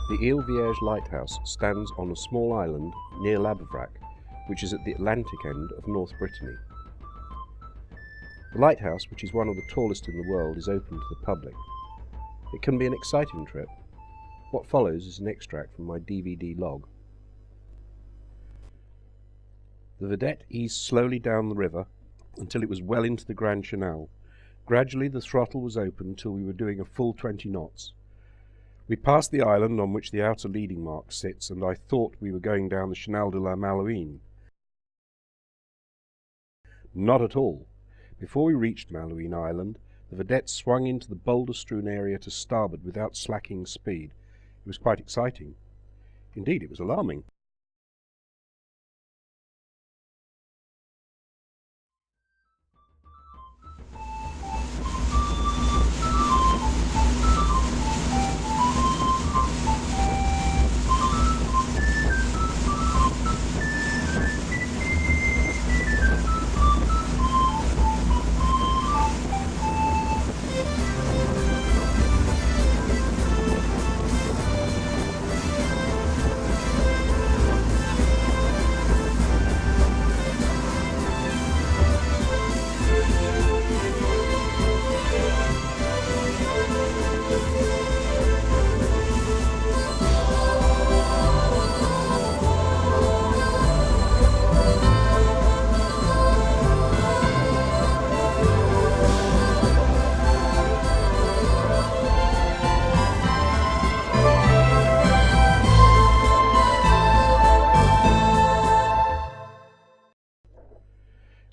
The Ile Vierge lighthouse stands on a small island near Le Vierge, which is at the Atlantic end of North Brittany. The lighthouse, which is one of the tallest in the world, is open to the public. It can be an exciting trip. What follows is an extract from my DVD log. The vedette eased slowly down the river until it was well into the Grand Canal. Gradually the throttle was opened until we were doing a full 20 knots. We passed the island on which the outer leading mark sits, and I thought we were going down the Canal de la Malouine. Not at all. Before we reached Malouine Island, the vedette swung into the boulder-strewn area to starboard without slacking speed. It was quite exciting. Indeed, it was alarming.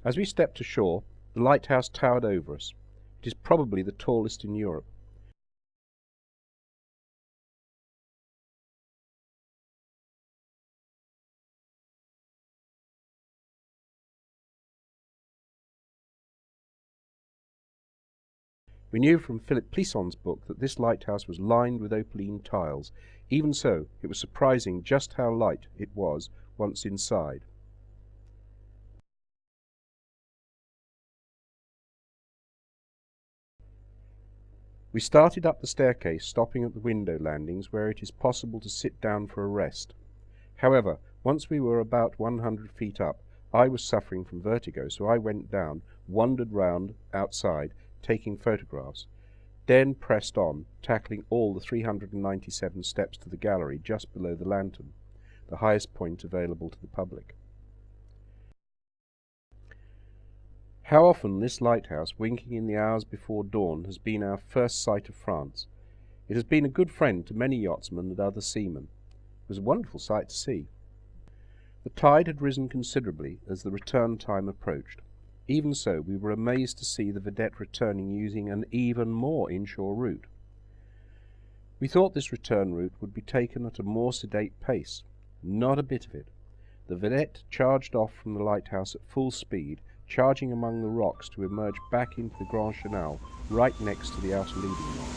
As we stepped ashore, the lighthouse towered over us. It is probably the tallest in Europe. We knew from Philip Plisson's book that this lighthouse was lined with opaline tiles. Even so, it was surprising just how light it was once inside. We started up the staircase, stopping at the window landings where it is possible to sit down for a rest. However, once we were about 100 feet up, I was suffering from vertigo, so I went down, wandered round outside, taking photographs, then pressed on, tackling all the 397 steps to the gallery just below the lantern, the highest point available to the public. How often this lighthouse, winking in the hours before dawn, has been our first sight of France. It has been a good friend to many yachtsmen and other seamen. It was a wonderful sight to see. The tide had risen considerably as the return time approached. Even so, we were amazed to see the vedette returning using an even more inshore route. We thought this return route would be taken at a more sedate pace. Not a bit of it. The vedette charged off from the lighthouse at full speed, charging among the rocks to emerge back into the Grand Canal, right next to the outer leading mark.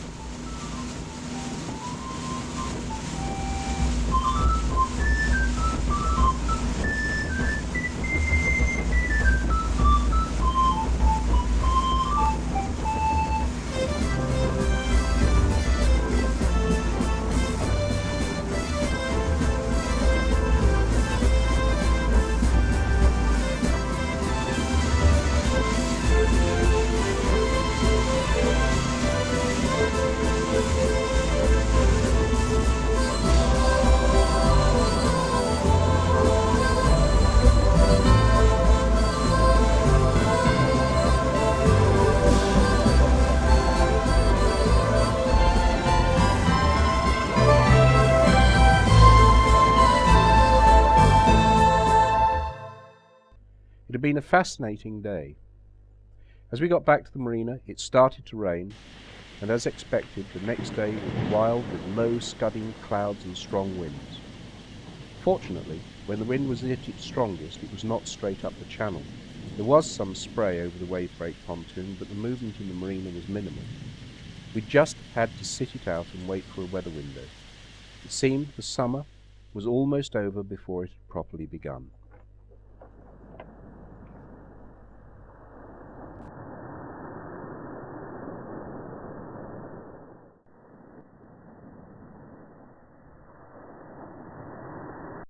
It had been a fascinating day. As we got back to the marina, it started to rain, and as expected, the next day was wild with low, scudding clouds and strong winds. Fortunately, when the wind was at its strongest, it was not straight up the channel. There was some spray over the wave break pontoon, but the movement in the marina was minimal. We just had to sit it out and wait for a weather window. It seemed the summer was almost over before it had properly begun.